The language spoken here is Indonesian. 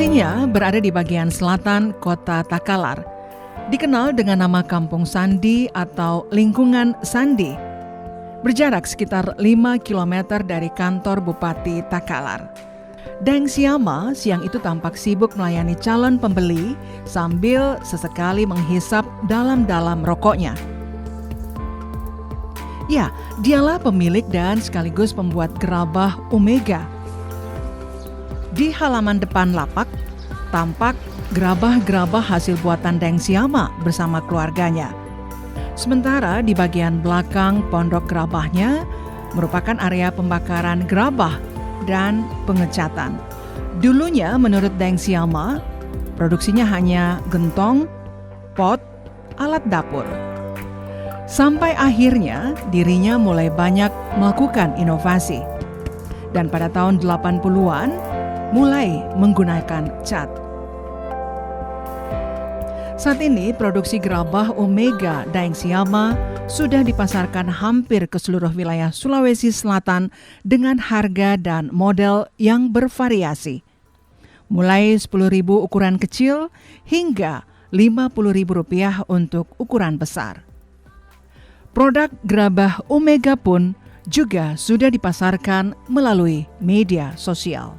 Lokasinya berada di bagian selatan kota Takalar, dikenal dengan nama Kampung Sandi atau Lingkungan Sandi, berjarak sekitar 5 km dari kantor Bupati Takalar. Deng Siama siang itu tampak sibuk melayani calon pembeli sambil sesekali menghisap dalam-dalam rokoknya. Ya, dialah pemilik dan sekaligus pembuat gerabah Omega. Di halaman depan lapak, tampak gerabah-gerabah hasil buatan Deng Siama bersama keluarganya. Sementara di bagian belakang pondok gerabahnya merupakan area pembakaran gerabah dan pengecatan. Dulunya menurut Deng Siama, produksinya hanya gentong, pot, alat dapur. Sampai akhirnya dirinya mulai banyak melakukan inovasi. Dan pada tahun 80-an mulai menggunakan cat. Saat ini produksi gerabah Omega Deng Siama sudah dipasarkan hampir ke seluruh wilayah Sulawesi Selatan dengan harga dan model yang bervariasi. Mulai Rp10.000 ukuran kecil hingga Rp50.000 untuk ukuran besar. Produk gerabah Omega pun juga sudah dipasarkan melalui media sosial.